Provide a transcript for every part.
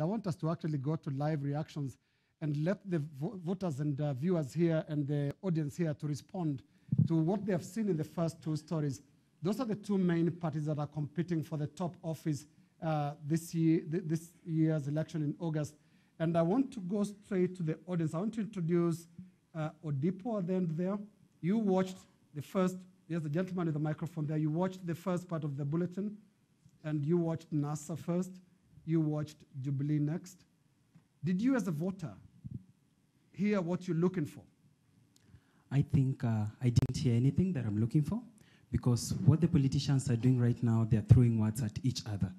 I want us to actually go to live reactions and let the voters and viewers here and the audience here to respond to what they have seen in the first two stories. Those are the two main parties that are competing for the top office this year's election in August. And I want to go straight to the audience. I want to introduce Odipo at the end there. You watched the first, there's the gentleman with the microphone there. You watched the first part of the bulletin, and you watched NASA first. You watched Jubilee next. Did you, as a voter, hear what you're looking for? I think I didn't hear anything that I'm looking for, because what the politicians are doing right now, they're throwing words at each other.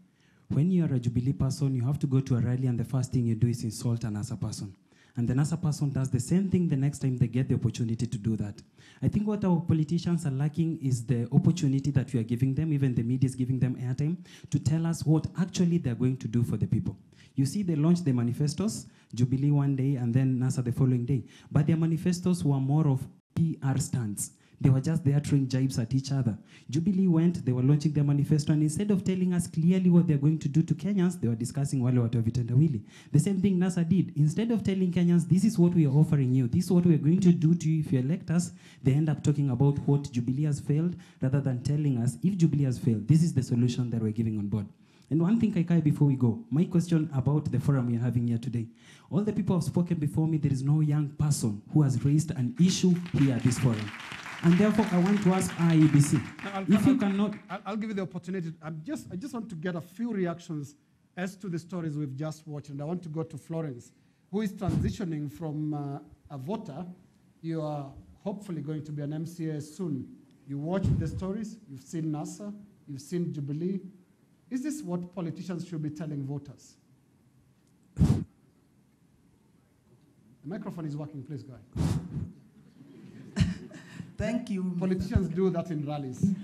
When you're a Jubilee person, you have to go to a rally, and the first thing you do is insult an NASA person. And the NASA person does the same thing the next time they get the opportunity to do that. I think what our politicians are lacking is the opportunity that we are giving them, even the media is giving them airtime, to tell us what actually they're going to do for the people. You see, they launched the manifestos, Jubilee one day and then NASA the following day. But their manifestos were more of PR stunts. They were just there throwing jibes at each other. Jubilee went, they were launching their manifesto, and instead of telling us clearly what they're going to do to Kenyans, they were discussing wale watu vitendawili. The same thing NASA did. Instead of telling Kenyans, this is what we are offering you, this is what we're going to do to you if you elect us, they end up talking about what Jubilee has failed, rather than telling us, if Jubilee has failed, this is the solution that we're giving on board. And one thing, Kaikai, before we go, my question about the forum we're having here today. All the people have spoken before me, there is no young person who has raised an issue here at this forum. And therefore, I want to ask IEBC, I'll give you the opportunity. I just want to get a few reactions as to the stories we've just watched. And I want to go to Florence, who is transitioning from a voter. You are hopefully going to be an MCA soon. You watched the stories, you've seen NASA, you've seen Jubilee. Is this what politicians should be telling voters? The microphone is working, please go ahead. Thank you. Politicians do that in rallies.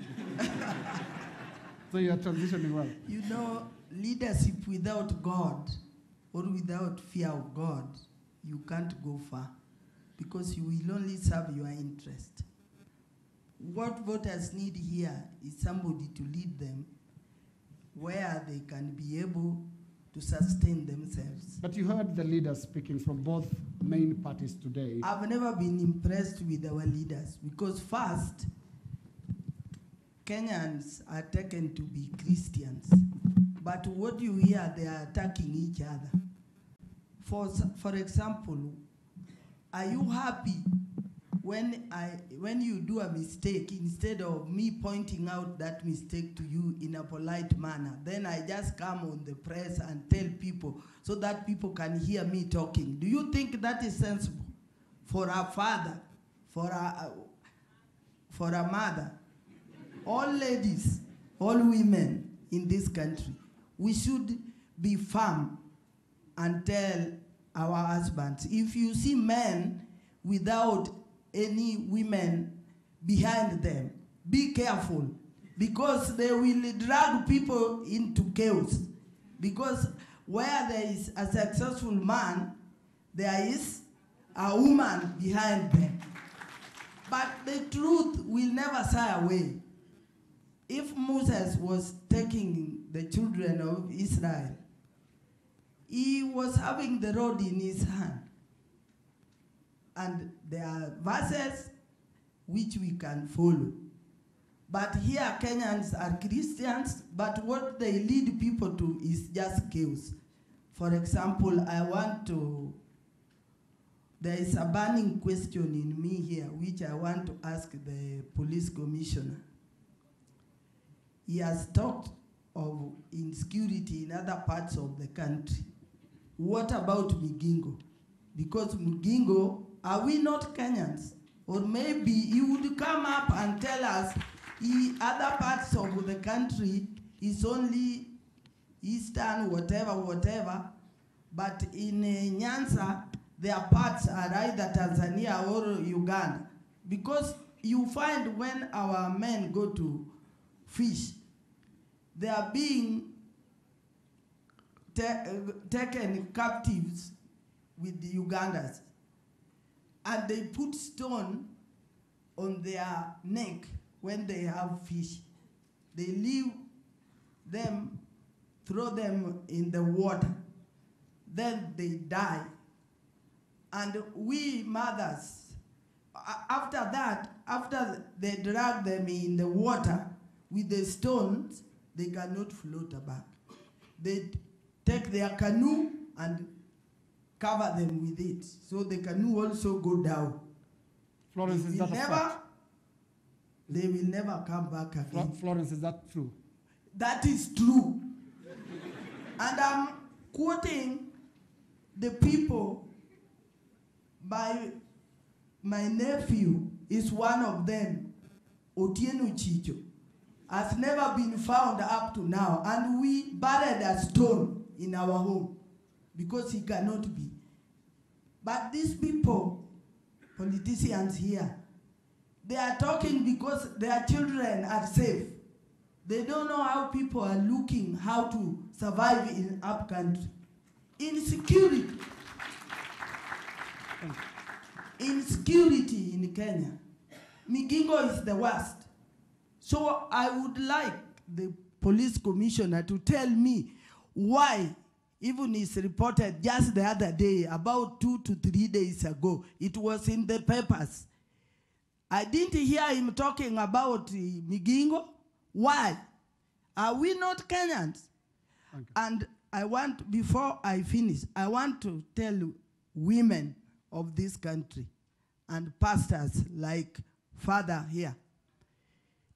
So you are transitioning well. You know, leadership without God or without fear of God, you can't go far, because you will only serve your interest. What voters need here is somebody to lead them where they can be able to sustain themselves. But you heard the leaders speaking from both main parties today. I've never been impressed with our leaders, because first, Kenyans are taken to be Christians. But what you hear, they are attacking each other. For example, are you happy when you do a mistake, instead of me pointing out that mistake to you in a polite manner, then I just come on the press and tell people so that people can hear me talking? Do you think that is sensible for a father, for a mother, all ladies, all women in this country? We should be firm and tell our husbands, if you see men without any women behind them, be careful, because they will drag people into chaos. Because where there is a successful man, there is a woman behind them. But the truth will never shy away. If Moses was taking the children of Israel, he was having the rod in his hand. And there are verses which we can follow. But here Kenyans are Christians, but what they lead people to is just chaos. For example, there is a burning question in me here, which I want to ask the police commissioner. He has talked of insecurity in other parts of the country. What about Migingo? Because Migingo, are we not Kenyans? Or maybe he would come up and tell us other parts of the country is only Eastern, whatever, but in Nyanza, their parts are either Tanzania or Uganda. Because you find when our men go to fish, they are being taken captives with the Ugandans. And they put stone on their neck when they have fish. They leave them, throw them in the water. then they die. And we mothers, after that, after they drag them in the water with the stones, they cannot float back. They take their canoe and cover them with it. So the canoe also go down. Florence, is that a fact? They will never come back again. Florence, is that true? That is true. And I'm quoting the people by my nephew is one of them, Otieno Chicho, has never been found up to now, and we buried a stone in our home because he cannot be. But these people, politicians here, they are talking because their children are safe. They don't know how people are looking how to survive in up country. Insecurity. Insecurity in Kenya. Migingo is the worst. So I would like the police commissioner to tell me why, even it's reported just the other day, about 2 to 3 days ago, it was in the papers. I didn't hear him talking about Migingo. Why? Are we not Kenyans? And I want, before I finish, I want to tell women of this country and pastors like Father here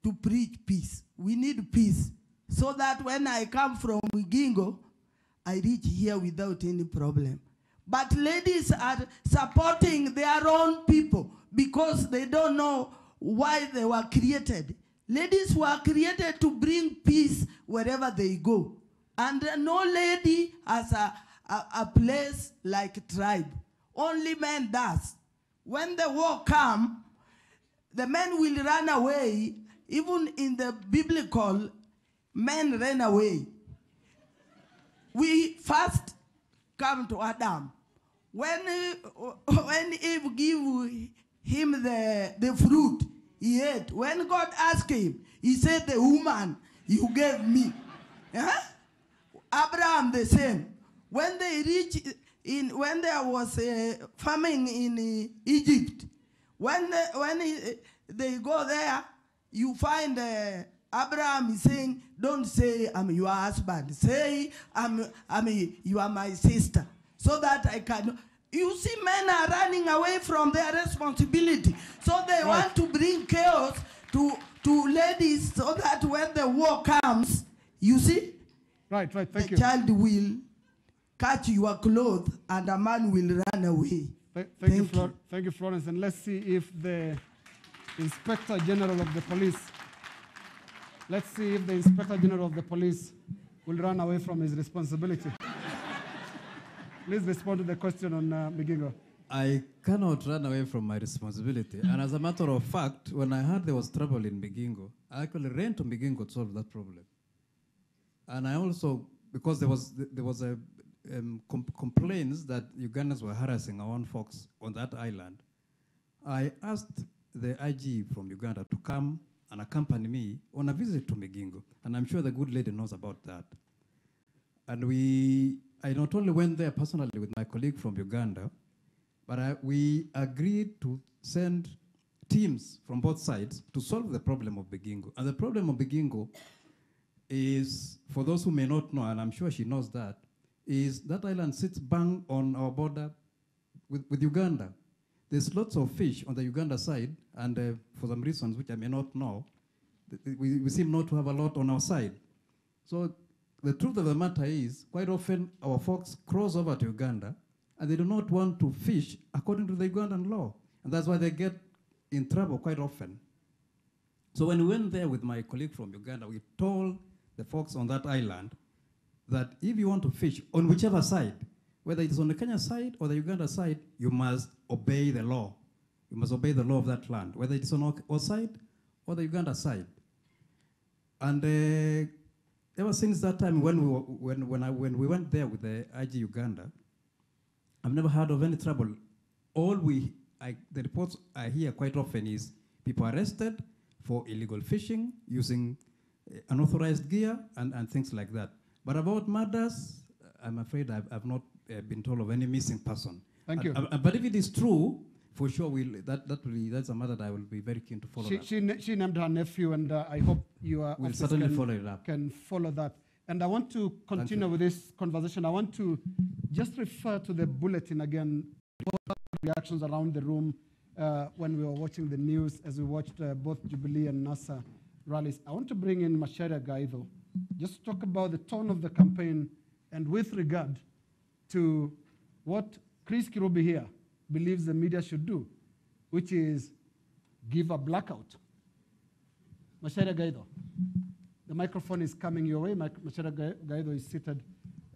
to preach peace. We need peace so that when I come from Migingo, I reach here without any problem. But ladies are supporting their own people because they don't know why they were created. Ladies were created to bring peace wherever they go. And no lady has a place like tribe. Only men does. When the war comes, the men will run away. Even in the biblical, men ran away. We first come to Adam. When Eve gave him the fruit, he ate. When God asked him, he said, the woman you gave me. Abraham the same. When they reached when there was a famine in Egypt, when they go there, you find Abraham is saying, don't say I'm your husband. Say you are my sister, so that I can. You see, men are running away from their responsibility. So they want to bring chaos to ladies so that when the war comes, you see, thank you. The child will catch your clothes and a man will run away. Thank you, Florence. And let's see if the Inspector General of the Police, will run away from his responsibility. Please respond to the question on Migingo. I cannot run away from my responsibility. And as a matter of fact, when I heard there was trouble in Migingo, I actually ran to Migingo to solve that problem. And I also, because there was a complaints that Ugandans were harassing our own folks on that island, I asked the IG from Uganda to come and accompany me on a visit to Migingo. And I'm sure the good lady knows about that. And I not only went there personally with my colleague from Uganda, but we agreed to send teams from both sides to solve the problem of Migingo. And the problem of Migingo is, for those who may not know, and I'm sure she knows that, is that island sits bang on our border with Uganda. There's lots of fish on the Uganda side, and for some reasons which I may not know, we seem not to have a lot on our side. So the truth of the matter is, quite often our folks cross over to Uganda, and they do not want to fish according to the Ugandan law. And that's why they get in trouble quite often. So when we went there with my colleague from Uganda, we told the folks on that island that if you want to fish on whichever side, whether it's on the Kenya side or the Uganda side, you must obey the law. You must obey the law of that land, whether it's on our side or the Uganda side. And ever since that time, when we went there with the IG Uganda, I've never heard of any trouble. The reports I hear quite often is people arrested for illegal fishing, using unauthorized gear, and things like that. But about murders, I'm afraid I've not been told of any missing person. Thank you. But if it is true, for sure, that's a matter that I will be very keen to follow. She named her nephew, and I hope your We'll office certainly follow it up. can follow that. And I want to continue with this conversation. I want to just refer to the bulletin again, reactions around the room when we were watching the news, as we watched both Jubilee and NASA rallies. I want to bring in Macharia Gaitho, just to talk about the tone of the campaign and with regard to what Chris Kirubi here believes the media should do, which is give a blackout. Macharia Gaitho, the microphone is coming your way. Macharia Gaitho is seated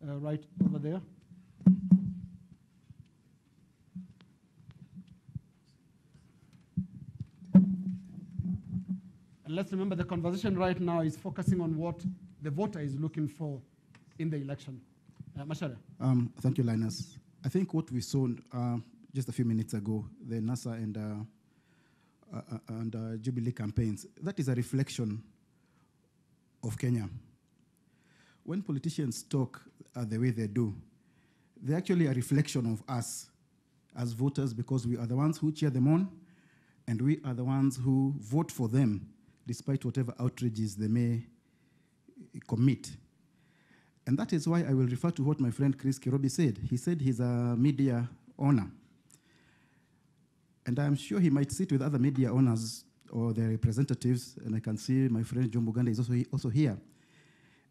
right over there. And let's remember the conversation right now is focusing on what the voter is looking for in the election. Macharia. Thank you, Linus. I think what we saw just a few minutes ago, the NASA and Jubilee campaigns, that is a reflection of Kenya. When politicians talk the way they do, they're actually a reflection of us as voters, because we are the ones who cheer them on, and we are the ones who vote for them, despite whatever outrages they may commit. And that is why I will refer to what my friend Chris Kirubi said. He said he's a media owner. And I'm sure he might sit with other media owners or their representatives, and I can see my friend John Buganda is also here,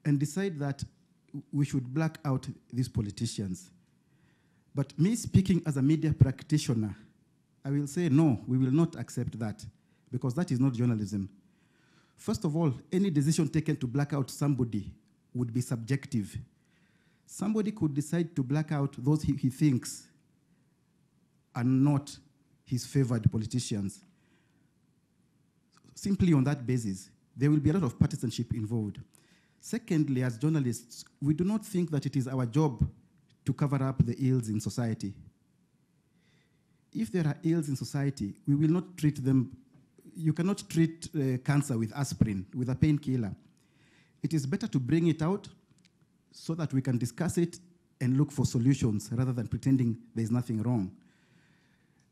and decide that we should black out these politicians. But me speaking as a media practitioner, I will say no, we will not accept that, because that is not journalism. First of all, any decision taken to black out somebody would be subjective. Somebody could decide to black out those he thinks are not his favored politicians. Simply on that basis, there will be a lot of partisanship involved. Secondly, as journalists, we do not think that it is our job to cover up the ills in society. If there are ills in society, we will not treat them. You cannot treat cancer with aspirin, with a painkiller. It is better to bring it out so that we can discuss it and look for solutions rather than pretending there's nothing wrong.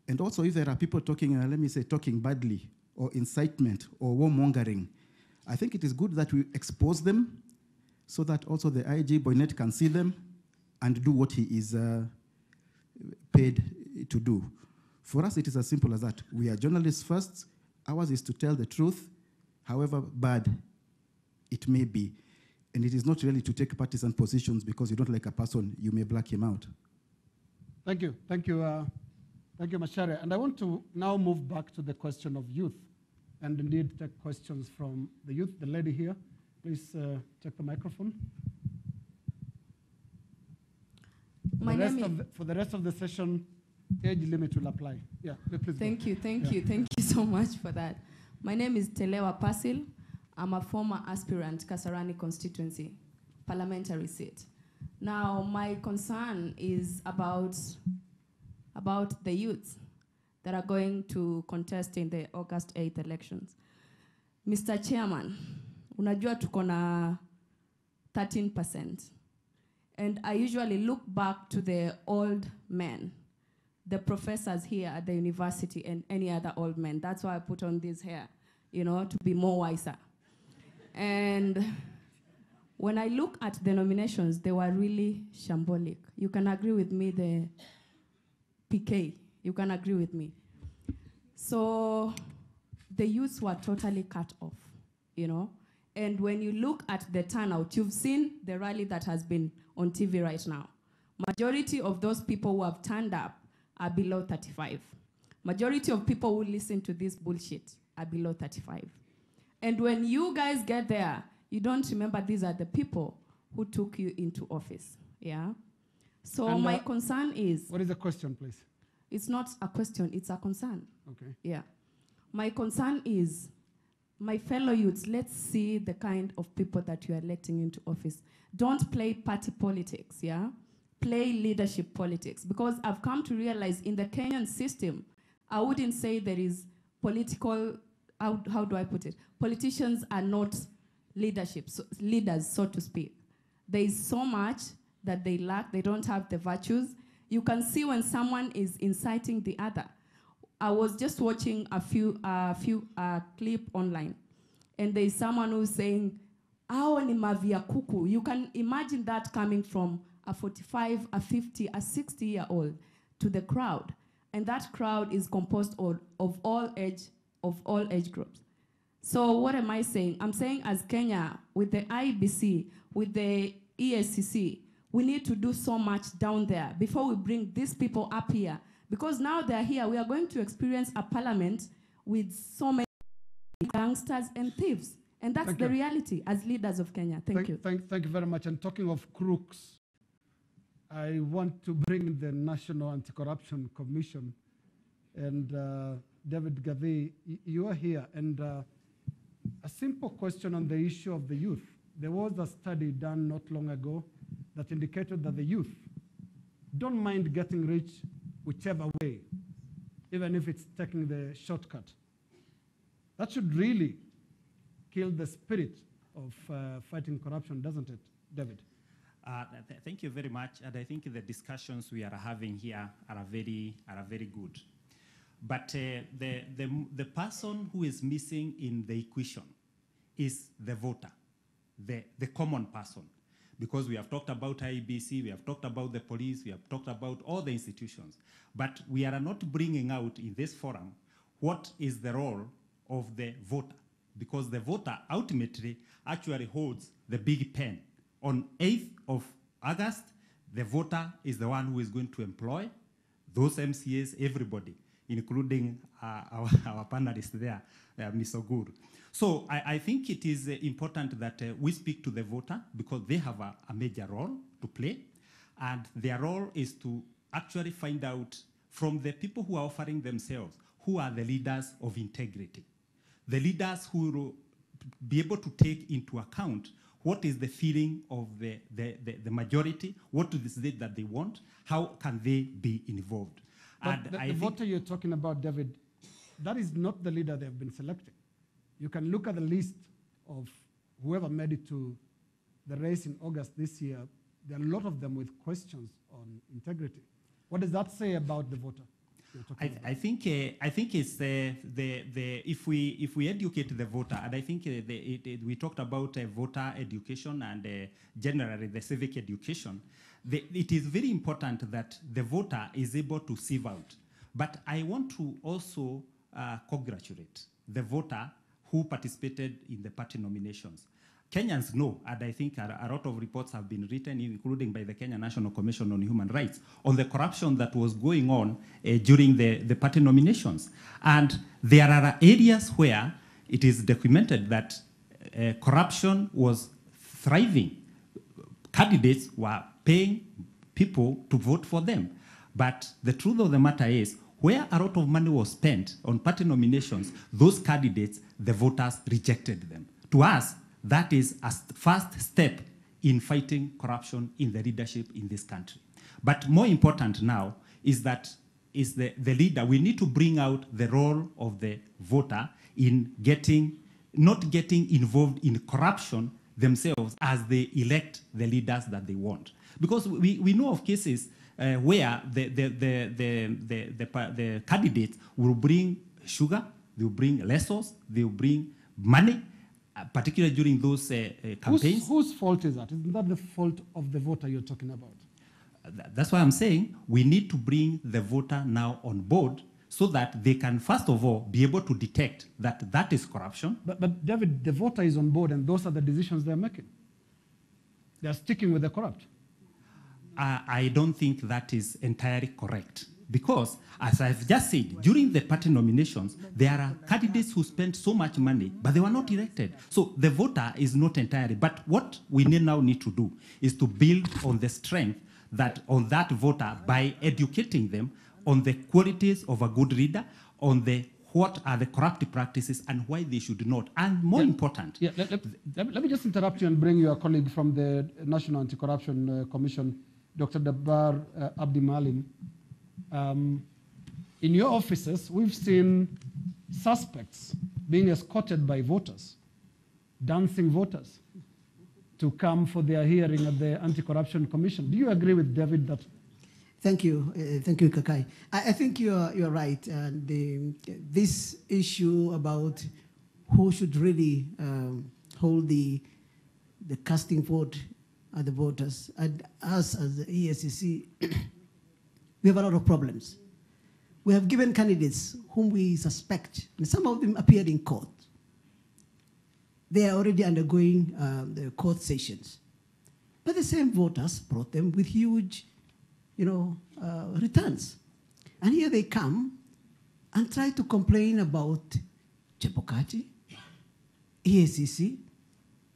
And also, if there are people talking, let me say, talking badly or incitement or warmongering, I think it is good that we expose them so that also the IG Boynet can see them and do what he is paid to do. For us, it is as simple as that. We are journalists first. Ours is to tell the truth, however bad it may be. And it is not really to take partisan positions because you don't like a person, you may black him out. Thank you. Thank you. Thank you, Macharia. And I want to now move back to the question of youth and indeed take questions from the youth. The lady here, please check the microphone. For the rest of the session, age limit will apply. Yeah, please. Thank you so much for that. My name is Telewa Pasil. I'm a former aspirant, Kasarani constituency, parliamentary seat. Now, my concern is about the youths that are going to contest in the August 8th elections. Mr. Chairman, unajua tuko na 13%. And I usually look back to the old men, the professors here at the university and any other old men. That's why I put on this hair, to be more wiser. And when I look at the nominations, they were really shambolic. You can agree with me, the PK, you can agree with me. So the youths were totally cut off, And when you look at the turnout, you've seen the rally that has been on TV right now. Majority of those people who have turned up are below 35. Majority of people who listen to this bullshit are below 35. And when you guys get there, you don't remember these are the people who took you into office, yeah? So and my concern is... What is the question, please? It's not a question, it's a concern. Okay. Yeah. My concern is, my fellow youths, let's see the kind of people that you are electing into office. Don't play party politics, yeah? Play leadership politics. Because I've come to realize in the Kenyan system, I wouldn't say there is political, how do I put it? Politicians are not leaders, so to speak. There is so much that they lack. They don't have the virtues. You can see when someone is inciting the other. I was just watching a few clip online, and there's someone who's saying, "Hao ni mavia kuku." You can imagine that coming from a 45, a 50, a 60-year-old to the crowd, and that crowd is composed of all age groups. So what am I saying? I'm saying as Kenya, with the IBC, with the ESCC, we need to do so much down there before we bring these people up here. Because now they're here, we are going to experience a parliament with so many gangsters and thieves. And that's the reality as leaders of Kenya. Thank you. Thank you very much. And talking of crooks, I want to bring the National Anti-Corruption Commission. And David Gavi, you are here. And a simple question on the issue of the youth. There was a study done not long ago that indicated that the youth don't mind getting rich whichever way, even if it's taking the shortcut. That should really kill the spirit of fighting corruption, doesn't it, David? Thank you very much, and I think the discussions we are having here are very good. But the person who is missing in the equation is the voter, the common person. Because we have talked about IBC, we have talked about the police, we have talked about all the institutions. But we are not bringing out in this forum what is the role of the voter. Because the voter ultimately actually holds the big pen. On 8th of August, the voter is the one who is going to employ those MCAs, everybody, including our panelists there, Ms. Ogur. So I think it is important that we speak to the voter because they have a major role to play. And their role is to actually find out from the people who are offering themselves, who are the leaders of integrity. The leaders who will be able to take into account what is the feeling of the majority, what is it that they want, how can they be involved. But and the voter you're talking about, David, that is not the leader they've been selecting. You can look at the list of whoever made it to the race in August this year. There are a lot of them with questions on integrity. What does that say about the voter? I think it's if we educate the voter, and I think we talked about voter education and generally the civic education. It is very important that the voter is able to sieve out. But I want to also congratulate the voter who participated in the party nominations. Kenyans know, and I think a lot of reports have been written, including by the Kenya National Commission on Human Rights, on the corruption that was going on during the party nominations. And there are areas where it is documented that corruption was thriving. Candidates were paying people to vote for them. But the truth of the matter is, where a lot of money was spent on party nominations, those candidates, the voters rejected them. To us, that is a first step in fighting corruption in the leadership in this country. But more important now is that the leader. We need to bring out the role of the voter in not getting involved in corruption themselves as they elect the leaders that they want. Because we know of cases where the candidates will bring sugar, they will bring lessons, they will bring money, particularly during those campaigns. Whose fault is that? Isn't that the fault of the voter you're talking about? That's why I'm saying we need to bring the voter now on board so that they can, first of all, be able to detect that that is corruption. But David, the voter is on board and those are the decisions they're making. They're sticking with the corrupt. I don't think that is entirely correct. Because, as I've just said, during the party nominations, there are candidates who spent so much money, but they were not elected. So the voter is not entirely. But what we now need to do is to build on the strength on that voter by educating them on the qualities of a good leader, on what are the corrupt practices and why they should not. And more important. Yeah, let me just interrupt you and bring your colleague from the National Anti-Corruption Commission, Dr. Dabar Abdi Malim. In your offices, we've seen suspects being escorted by voters, dancing voters. to come for their hearing at the Anti-Corruption Commission. Do you agree with David that? Thank you, Kakai. I think you're right. This issue about who should really hold the casting vote at the voters, and us as the ESCC, we have a lot of problems. We have given candidates whom we suspect, and some of them appeared in court. They are already undergoing the court sessions. But the same voters brought them with huge, returns. And here they come and try to complain about Chebukati, ESCC.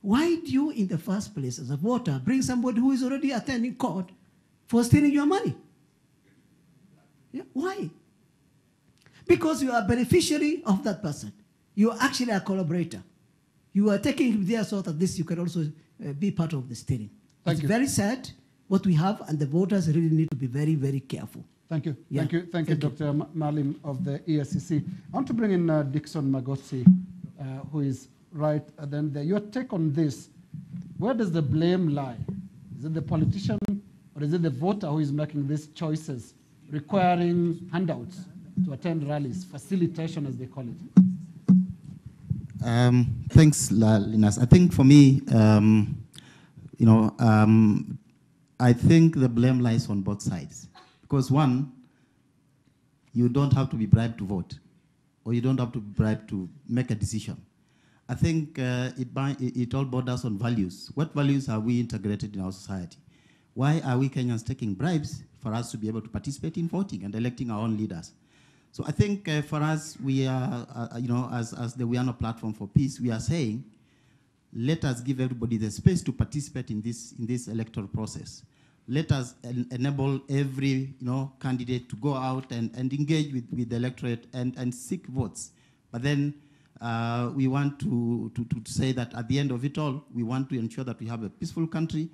Why do you, in the first place, as a voter, bring somebody who is already attending court for stealing your money? Yeah, why? Because you are a beneficiary of that person. You are actually a collaborator. You are taking him there so that this you can also be part of the stealing. It's very sad what we have, and the voters really need to be very, very careful. Thank you. Yeah. Thank you, Dr. Malim of the ESCC. I want to bring in Dixon Magotsi, who is right at the end there. Your take on this, where does the blame lie? Is it the politician or is it the voter who is making these choices, requiring handouts to attend rallies, facilitation as they call it? Thanks, Linus. I think for me, I think the blame lies on both sides. Because one, you don't have to be bribed to vote, or you don't have to be bribed to make a decision. I think it all borders on values. What values are we integrated in our society? Why are we Kenyans taking bribes for us to be able to participate in voting and electing our own leaders? So I think for us, we are, as the We Are No Platform for Peace, we are saying, let us give everybody the space to participate in this electoral process. Let us enable every candidate to go out and engage with the electorate and seek votes. But then we want to say that at the end of it all, we want to ensure that we have a peaceful country,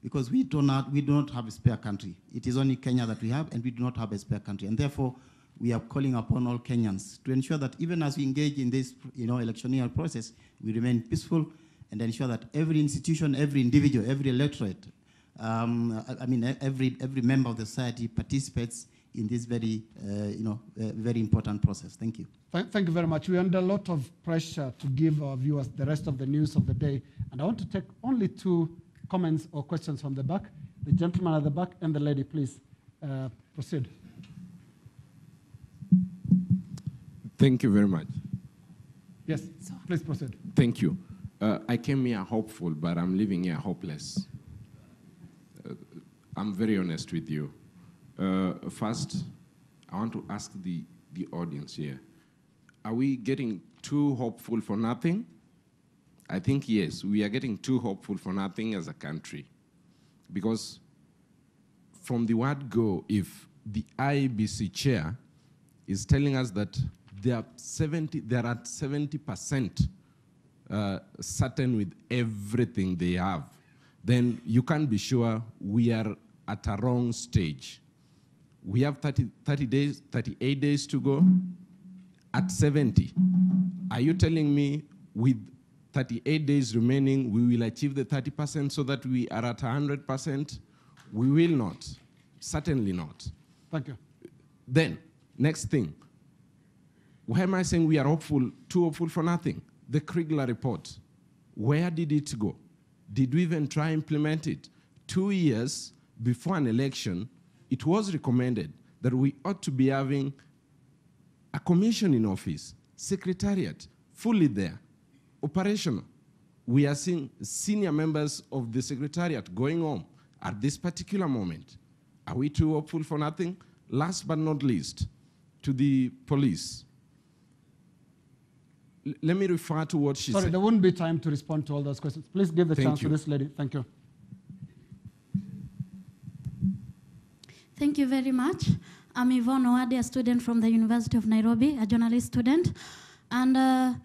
because we do not have a spare country. It is only Kenya that we have, and we do not have a spare country. And therefore, we are calling upon all Kenyans to ensure that even as we engage in this electioneering process, we remain peaceful and ensure that every institution, every individual, every electorate, every member of the society participates in this very, very important process. Thank you. Thank you very much. We're under a lot of pressure to give our viewers the rest of the news of the day. And I want to take only 2 comments or questions from the back. The gentleman at the back and the lady, please proceed. Thank you very much. Yes, please proceed. Thank you. I came here hopeful, but I'm leaving here hopeless. I'm very honest with you. First, I want to ask the audience here, are we getting too hopeful for nothing? I think yes, we are getting too hopeful for nothing as a country. Because from the word go, if the IEBC chair is telling us that there are 70% certain with everything they have, then you can be sure we are at a wrong stage. We have 38 days to go. At 70, are you telling me with 38 days remaining, we will achieve the 30% so that we are at 100%? We will not. Certainly not. Thank you. Then, next thing. Why am I saying we are hopeful, too hopeful for nothing? The Kriegler report, where did it go? Did we even try implement it? 2 years before an election, it was recommended that we ought to be having a commission in office, secretariat, fully there, operational. We are seeing senior members of the secretariat going home at this particular moment. Are we too hopeful for nothing? Last but not least, to the police. Let me refer to what she said. Sorry, there wouldn't be time to respond to all those questions. Please give the chance to this lady. Thank you. Thank you very much. I'm Yvonne Owade, a student from the University of Nairobi, a journalist student. And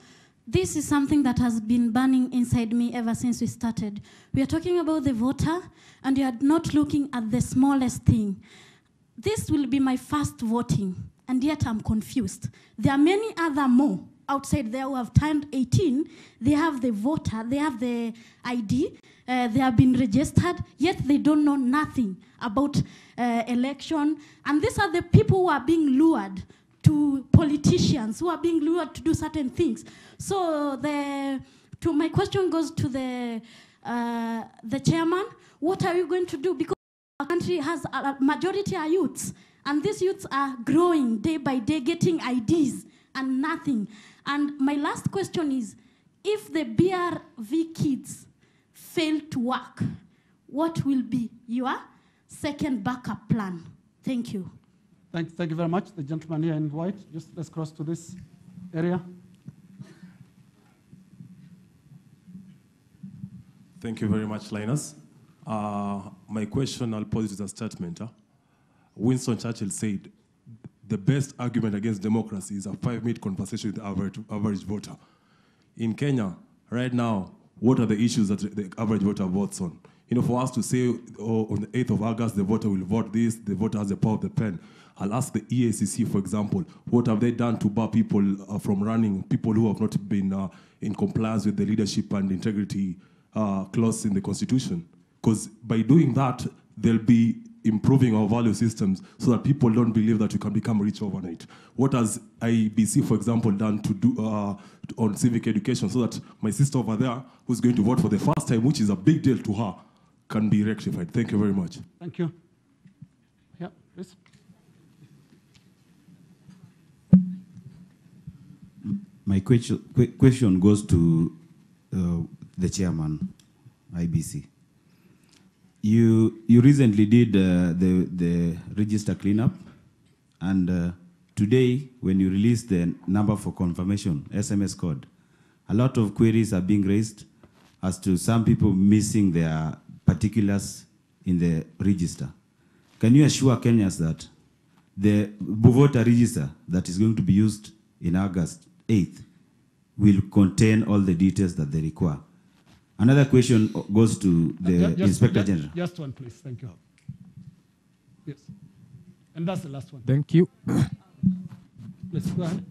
this is something that has been burning inside me ever since we started. We are talking about the voter, and you are not looking at the smallest thing. This will be my first voting, and yet I'm confused. There are many other more outside there who have turned 18, they have the voter, they have the ID, they have been registered, yet they don't know nothing about election. And these are the people who are being lured to politicians, who are being lured to do certain things. So my question goes to the chairman. What are you going to do? Because our country has a majority are youths, and these youths are growing day by day, getting IDs and nothing. And my last question is, if the BRV kids fail to work, what will be your second backup plan? Thank you. Thank you very much. The gentleman here in white, just let's cross to this area. Thank you very much, Linus. My question, I'll pose it as a statement. Winston Churchill said, the best argument against democracy is a 5-minute conversation with the average voter. In Kenya, right now, what are the issues that the average voter votes on? For us to say, on the 8th of August, the voter will vote this, the voter has the power of the pen. I'll ask the EACC, for example, what have they done to bar people from running, people who have not been in compliance with the leadership and integrity clause in the Constitution? Because by doing that, they'll be improving our value systems so that people don't believe that you can become rich overnight. What has IBC, for example, done to do on civic education so that my sister over there, who's going to vote for the first time, which is a big deal to her, can be rectified? Thank you very much. Thank you. Yeah, please. My question goes to the chairman, IBC. You recently did the register cleanup, and today, when you release the number for confirmation, SMS code, a lot of queries are being raised as to some people missing their particulars in the register. Can you assure Kenyans that the voter register that is going to be used in August 8th will contain all the details that they require? Another question goes to the Inspector General. Just one, please. Thank you. Yes. And that's the last one. Thank you. Let's go ahead.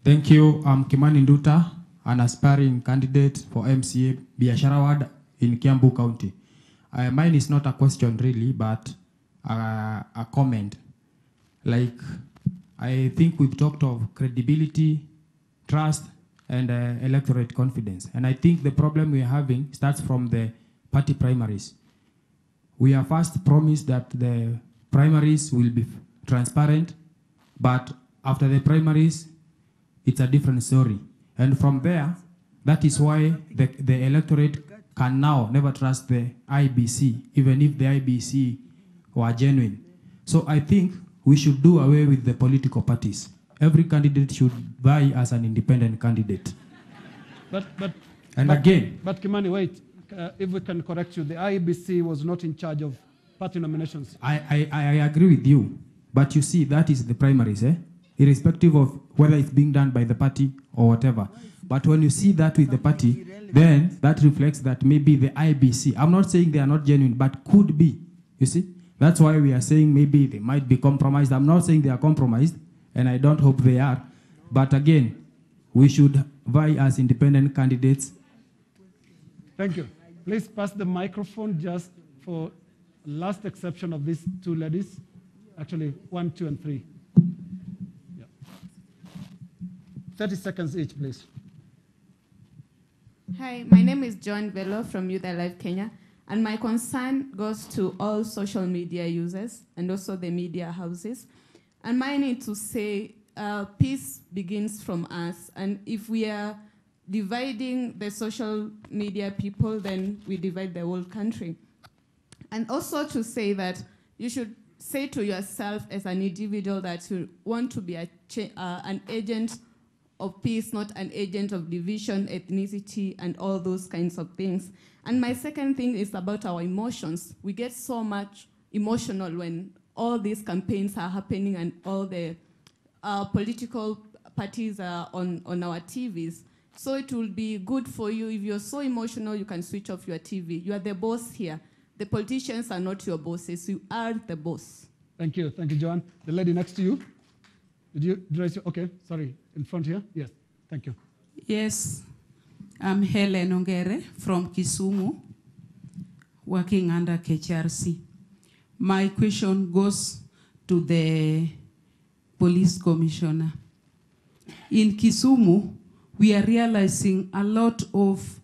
Thank you. I'm Kimani Nduta, an aspiring candidate for MCA Biashara Ward in Kiambu County. Mine is not a question really, but a comment. Like, I think we've talked of credibility, trust, and electorate confidence. And I think the problem we're having starts from the party primaries. We are first promised that the primaries will be transparent, but after the primaries, it's a different story. And from there, that is why the electorate can now never trust the IBC, even if the IBC were genuine. So I think we should do away with the political parties. Every candidate should vie as an independent candidate. But Kimani, wait. If we can correct you, the IEBC was not in charge of party nominations. I agree with you. But you see, that is the primaries, irrespective of whether it's being done by the party or whatever. But when you see that with the party, then that reflects that maybe the IBC, I'm not saying they are not genuine, but could be. You see? That's why we are saying maybe they might be compromised. I'm not saying they are compromised, and I don't hope they are. But again, we should vie as independent candidates. Thank you. Please pass the microphone just for last exception of these two ladies. Actually, 1, 2, and 3. Yeah. 30 seconds each, please. Hi, my name is Joan Velo from Youth Alive Kenya, and my concern goes to all social media users and also the media houses. And mine is to say peace begins from us, and if we are dividing the social media people, then we divide the whole country. And also to say that you should say to yourself as an individual that you want to be an agent of peace, not an agent of division, ethnicity, and all those kinds of things. And my second thing is about our emotions. We get so much emotional when all these campaigns are happening and all the political parties are on our TVs. So it will be good for you. If you're so emotional, you can switch off your TV. You are the boss here. The politicians are not your bosses. You are the boss. Thank you. Thank you, Joan. The lady next to you. Did I say, okay, sorry, in front here? Yes, thank you. Yes, I'm Helen Ongere from Kisumu, working under KHRC. My question goes to the police commissioner. In Kisumu, we are realizing a lot of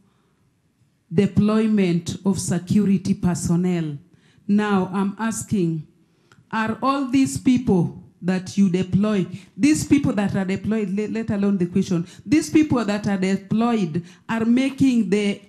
deployment of security personnel. Now I'm asking, are all these people that you deploy, these people that are deployed, let alone the question, these people that are deployed are making the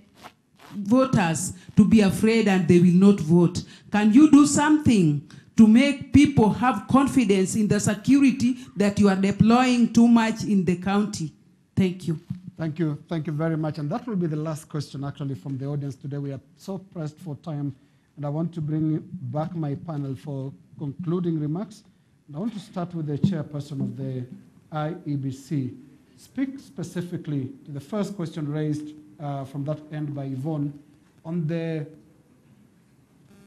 voters to be afraid and they will not vote? Can you do something to make people have confidence in the security that you are deploying too much in the county? Thank you. Thank you very much. And that will be the last question actually from the audience today. We are so pressed for time, and I want to bring back my panel for concluding remarks. And I want to start with the chairperson of the IEBC. Speak specifically to the first question raised from that end by Yvonne on the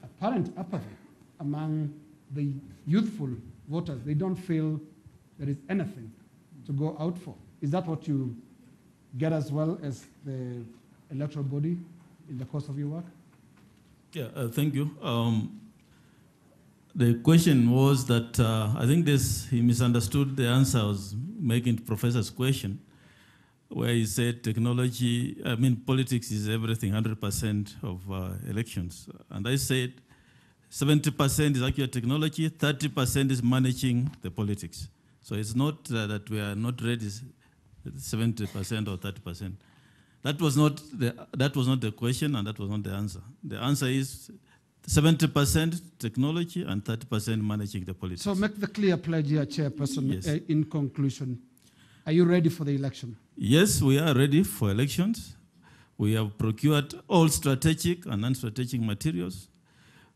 apparent apathy among the youthful voters. They don't feel there is anything to go out for. Is that what you get as well as the electoral body in the course of your work? Yeah, thank you. The question was that I think he misunderstood the answer I was making to Professor's question, where he said politics is everything, 100% of elections. And I said 70% is actually technology, 30% is managing the politics. So it's not that we are not ready 70% or 30%. That was not the question, and that was not the answer. The answer is 70% technology and 30% managing the politics. So make the clear pledge here, Chairperson, yes. In conclusion. Are you ready for the election? Yes, we are ready for elections. We have procured all strategic and non-strategic materials.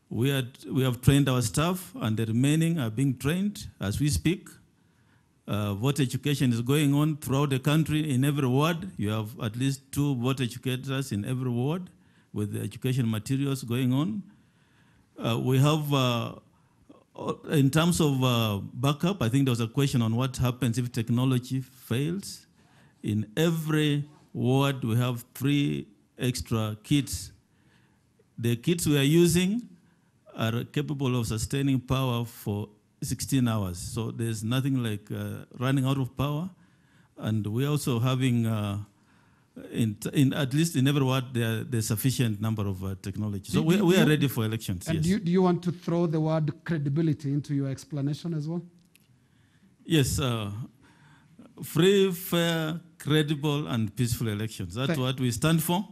We have trained our staff, and the remaining are being trained as we speak. Voter education is going on throughout the country. In every ward, you have at least 2 voter educators in every ward with the education materials going on. We have, in terms of backup, I think there was a question on what happens if technology fails. In every ward, we have 3 extra kits. The kits we are using are capable of sustaining power for 16 hours. So there's nothing like running out of power. And we're also having, at least in every ward, there's sufficient number of technology. So we are ready for elections, and yes. Do you want to throw the word credibility into your explanation as well? Yes, free, fair, credible, and peaceful elections. That's what we stand for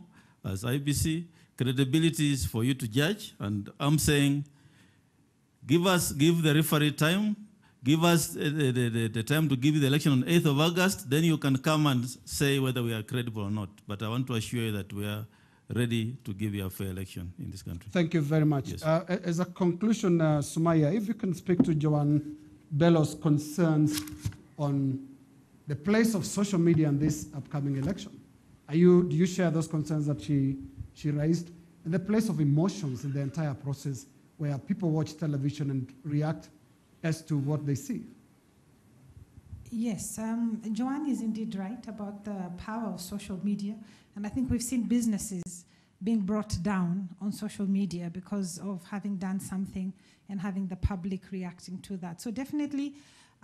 as IBC. Credibility is for you to judge, and I'm saying, give the referee time, give us the time to give you the election on 8th of August, then you can come and say whether we are credible or not. But I want to assure you that we are ready to give you a fair election in this country. Thank you very much. Yes. As a conclusion, Sumaya, if you can speak to Joanne Bello's concerns on the place of social media in this upcoming election. Do you share those concerns that she raised? And the place of emotions in the entire process, where people watch television and react as to what they see. Yes, Joanne is indeed right about the power of social media. And I think we've seen businesses being brought down on social media because of having done something and having the public reacting to that. So definitely,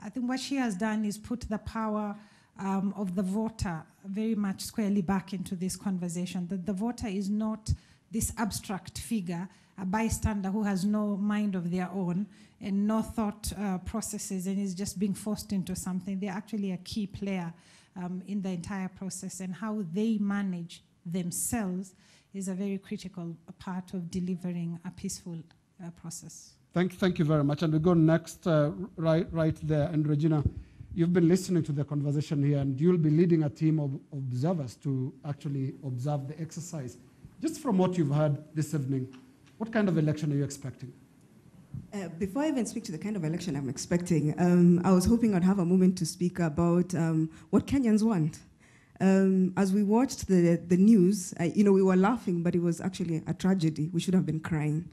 I think what she has done is put the power of the voter very much squarely back into this conversation, that the voter is not this abstract figure, a bystander who has no mind of their own and no thought processes and is just being forced into something. They're actually a key player in the entire process, and how they manage themselves is a very critical part of delivering a peaceful process. Thank you very much. And we go next, right there. And Regina, you've been listening to the conversation here, and you'll be leading a team of observers to actually observe the exercise. Just from what you've heard this evening, what kind of election are you expecting? Before I even speak to the kind of election I'm expecting, I was hoping I'd have a moment to speak about what Kenyans want. As we watched the news, we were laughing, but it was actually a tragedy. We should have been crying.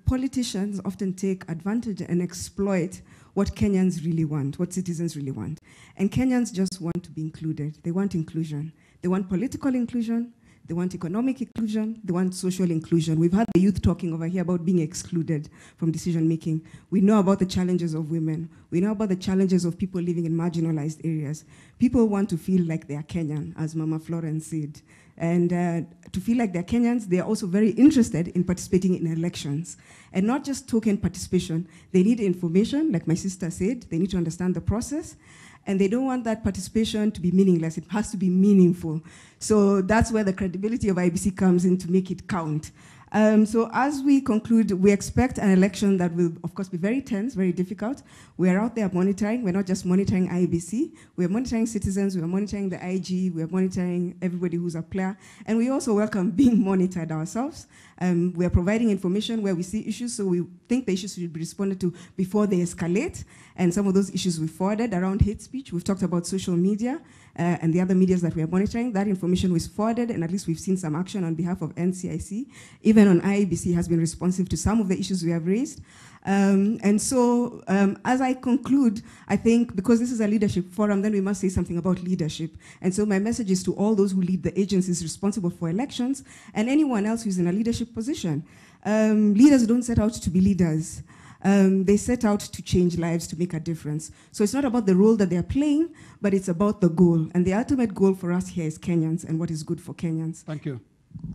Politicians often take advantage and exploit what Kenyans really want, what citizens really want. And Kenyans just want to be included. They want inclusion. They want political inclusion. They want economic inclusion. They want social inclusion. We've had the youth talking over here about being excluded from decision making. We know about the challenges of women. We know about the challenges of people living in marginalized areas. People want to feel like they are Kenyan, as Mama Florence said. And to feel like they're Kenyans, they're also very interested in participating in elections. And not just token participation. They need information, like my sister said. They need to understand the process. And they don't want that participation to be meaningless. It has to be meaningful. So that's where the credibility of IBC comes in to make it count. So as we conclude, we expect an election that will, of course, be very tense, very difficult. We are out there monitoring. We're not just monitoring IBC. We're monitoring citizens. We're monitoring the IG. We're monitoring everybody who's a player. And we also welcome being monitored ourselves. We are providing information where we see issues, so we think the issues should be responded to before they escalate. And some of those issues we forwarded around hate speech. We've talked about social media and the other medias that we are monitoring. That information was forwarded, and at least we've seen some action on behalf of NCIC. Even on IEBC has been responsive to some of the issues we have raised. And so as I conclude, I think because this is a leadership forum, then we must say something about leadership. And so my message is to all those who lead the agencies responsible for elections and anyone else who's in a leadership position. Leaders don't set out to be leaders. They set out to change lives, to make a difference. So it's not about the role that they're playing, but it's about the goal. And the ultimate goal for us here is Kenyans and what is good for Kenyans. Thank you.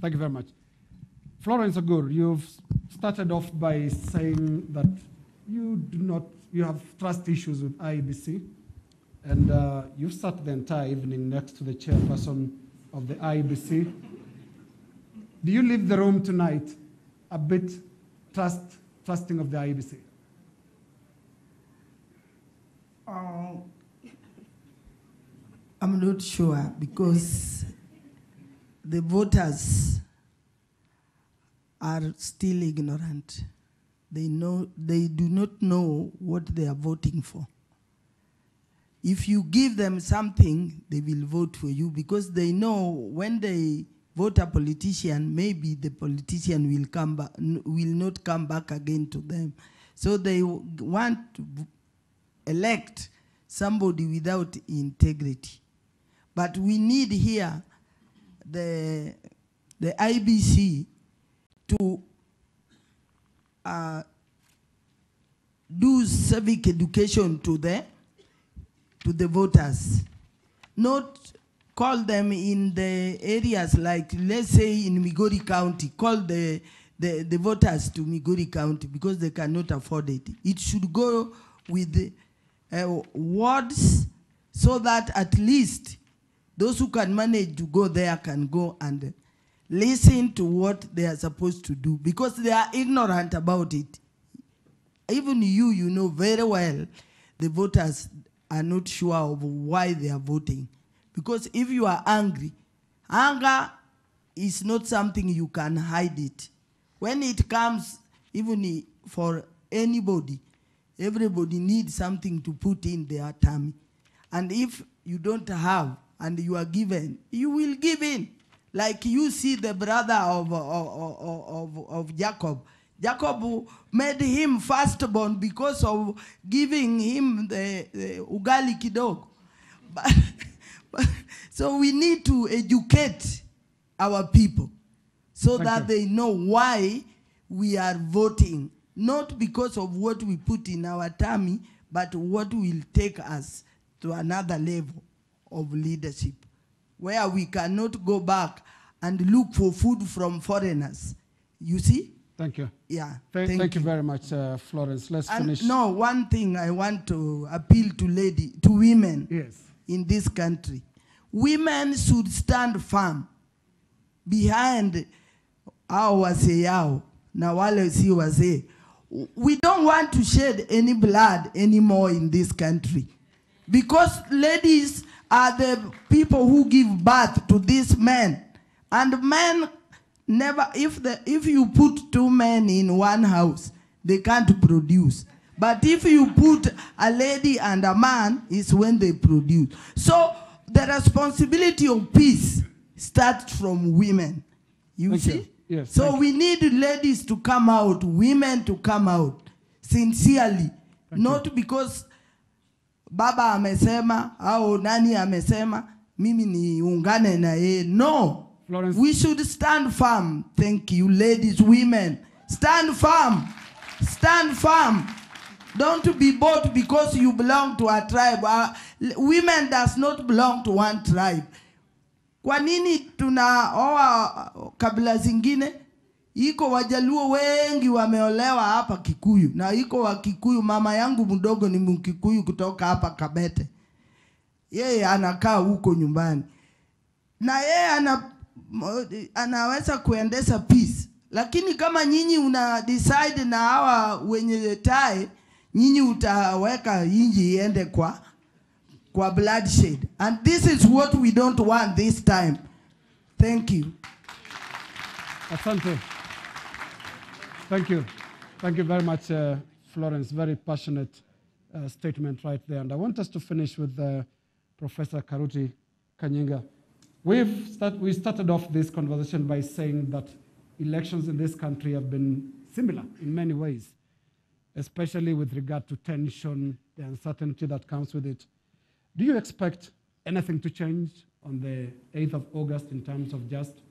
Thank you very much. Florence Ogur, you've started off by saying that you have trust issues with IEBC, and you've sat the entire evening next to the chairperson of the IEBC. Do you leave the room tonight a bit trusting of the IEBC? I'm not sure, because the voters are still ignorant. They do not know what they are voting for. If you give them something, they will vote for you, because they know when they vote a politician, maybe the politician will not come back again to them. So they want to elect somebody without integrity. But we need here the IBC to do civic education to the voters, not call them in the areas like, let's say in Migori County, call the voters to Migori County because they cannot afford it. It should go with wards, so that at least those who can manage to go there can go and listen to what they are supposed to do, because they are ignorant about it. Even you know very well the voters are not sure of why they are voting. Because if you are angry, anger is not something you can hide it. When it comes, even for anybody, everybody needs something to put in their tummy. And if you don't have and you are given, you will give in. Like you see the brother of Jacob. Jacob made him firstborn because of giving him the ugali kidogo. So we need to educate our people so that they know why we are voting, not because of what we put in our tummy, but what will take us to another level of leadership, where we cannot go back and look for food from foreigners. You see? Thank you. Yeah. Thank you very much, Florence. Let's finish. No, one thing I want to appeal to women in this country. Women should stand firm behind our waseyao, na wale si wazee. We don't want to shed any blood anymore in this country, because ladies are the people who give birth to these men, and men never, if you put two men in one house, they can't produce. But if you put a lady and a man, is when they produce. So the responsibility of peace starts from women. You see? Yes, so we need ladies to come out, women to come out sincerely, Not because baba amesema au nani amesema mimi niungane na yeye. No. Florence. We should stand firm. Thank you, ladies, women. Stand firm. Stand firm. Don't be bought because you belong to a tribe. Women does not belong to one tribe. Kwa nini tunaoa kabila zingine? Iko Wajaluo wengi wameolewa hapa Kikuyu. Na iko wa Kikuyu, mama yangu mdogo ni Mkikuyu kutoka hapa Kabete. Yeye anakaa huko nyumbani. Na yeye anaweza kuendesha peace. Lakini kama nyinyi una decide na hawa wenye tai, nyinyi utaweka inji iende kwa bloodshed. And this is what we don't want this time. Thank you. Asante. Thank you. Thank you very much, Florence. Very passionate statement right there. And I want us to finish with Professor Karuti Kanyinga. We started off this conversation by saying that elections in this country have been similar in many ways, especially with regard to tension, the uncertainty that comes with it. Do you expect anything to change on the 8th of August in terms of just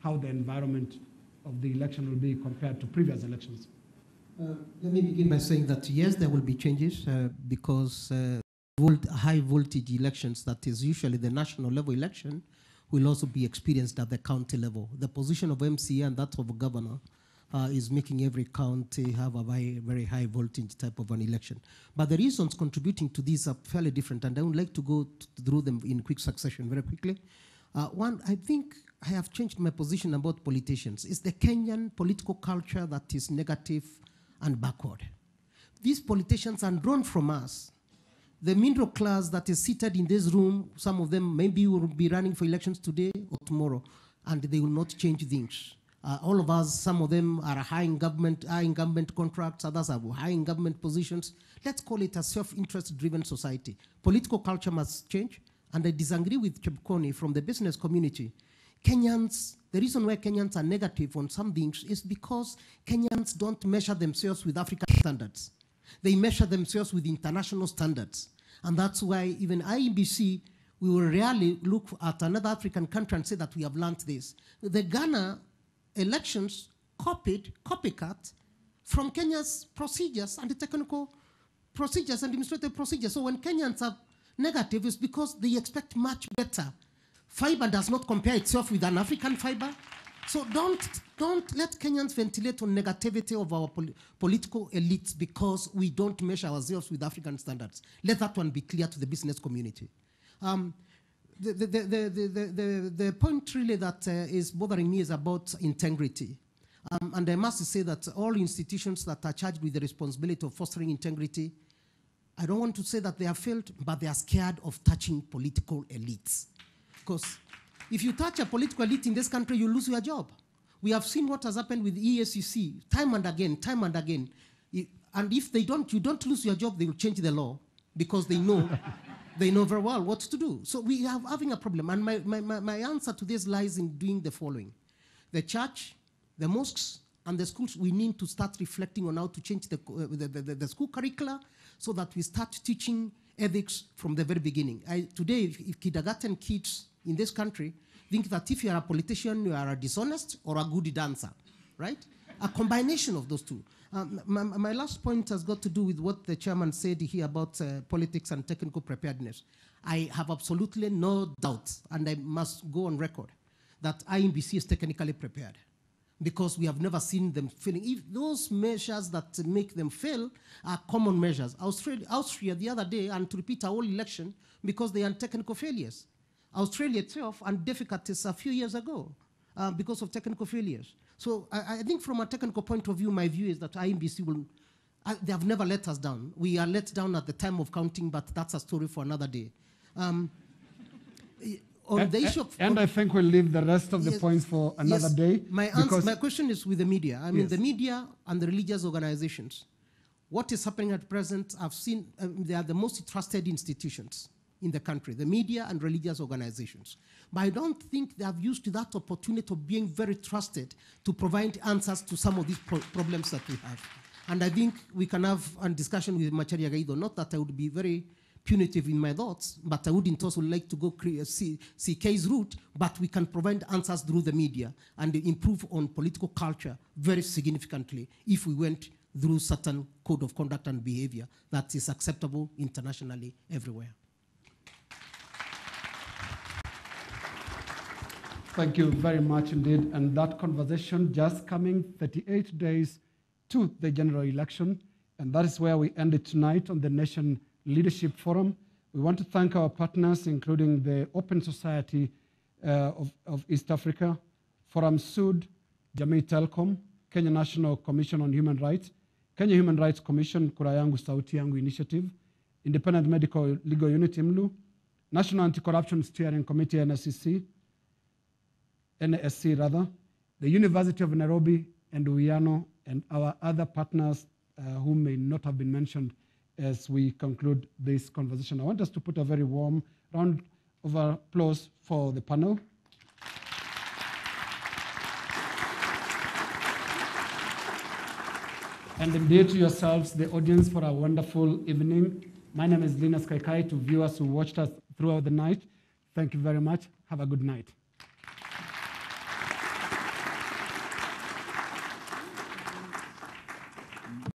how the environment of the election will be compared to previous elections? Let me begin by saying that yes, there will be changes because high voltage elections, that is usually the national level election, will also be experienced at the county level. The position of MCA and that of a governor is making every county have a very high voltage type of an election. But the reasons contributing to these are fairly different, and I would like to go through them in quick succession very quickly. One, I think I have changed my position about politicians. It's the Kenyan political culture that is negative and backward. These politicians are drawn from us. The middle class that is seated in this room, some of them maybe will be running for elections today or tomorrow, and they will not change things. All of us, some of them are high in government contracts, others are high in government positions. Let's call it a self-interest driven society. Political culture must change, and I disagree with Chepkoni from the business community. Kenyans, the reason why Kenyans are negative on some things is because Kenyans don't measure themselves with African standards. They measure themselves with international standards. And that's why even IEBC, we will rarely look at another African country and say that we have learned this. The Ghana elections copycat from Kenya's procedures and the technical procedures and administrative procedures. So when Kenyans are negative, it's because they expect much better. Fiber does not compare itself with an African fiber. So don't let Kenyans ventilate on negativity of our political elites because we don't measure ourselves with African standards. Let that one be clear to the business community. The point really that is bothering me is about integrity. And I must say that all institutions that are charged with the responsibility of fostering integrity, I don't want to say that they have failed, but they are scared of touching political elites. Because if you touch a political elite in this country, you lose your job. We have seen what has happened with EACC time and again. And if you don't lose your job, they will change the law because they know very well what to do. So we are having a problem. And my answer to this lies in doing the following. The church, the mosques, and the schools, we need to start reflecting on how to change the school curricula so that we start teaching ethics from the very beginning. Today, if kindergarten kids in this country think that if you are a politician, you are a dishonest or a good dancer, right? A combination of those two. My last point has got to do with what the chairman said here about politics and technical preparedness. I have absolutely no doubt, and I must go on record, that INBC is technically prepared because we have never seen them failing. If those measures that make them fail are common measures. Austria the other day, and to repeat our whole election, because they are technical failures. Australia itself and difficulties a few years ago because of technical failures. So I think from a technical point of view, my view is that INBC will, they have never let us down. We are let down at the time of counting, but that's a story for another day. On the issue of, I think we'll leave the rest of the points for another day. My question is with the media. I mean, the media and the religious organizations. What is happening at present, I've seen they are the most trusted institutions in the country, the media and religious organizations. But I don't think they have used that opportunity of being very trusted to provide answers to some of these problems that we have. And I think we can have a discussion with Macharia Gaido. Not that I would be very punitive in my thoughts, but I wouldn't also like to go see case route, but we can provide answers through the media and improve on political culture very significantly if we went through certain code of conduct and behavior that is acceptable internationally everywhere. Thank you very much indeed. And that conversation just coming 38 days to the general election. And that is where we end it tonight on the NMG Leadership Forum. We want to thank our partners, including the Open Society of East Africa, Forum Sud, Jamii Telcom, Kenya National Commission on Human Rights, Kenya Human Rights Commission, Kura Yangu Sauti Yangu Initiative, Independent Medical Legal Unit, IMLU, National Anti-Corruption Steering Committee, NSC, the University of Nairobi and Uyano, and our other partners who may not have been mentioned as we conclude this conversation. I want us to put a very warm round of applause for the panel. And indeed to yourselves, the audience, for a wonderful evening. My name is Linus Kaikai. To viewers who watched us throughout the night, thank you very much. Have a good night.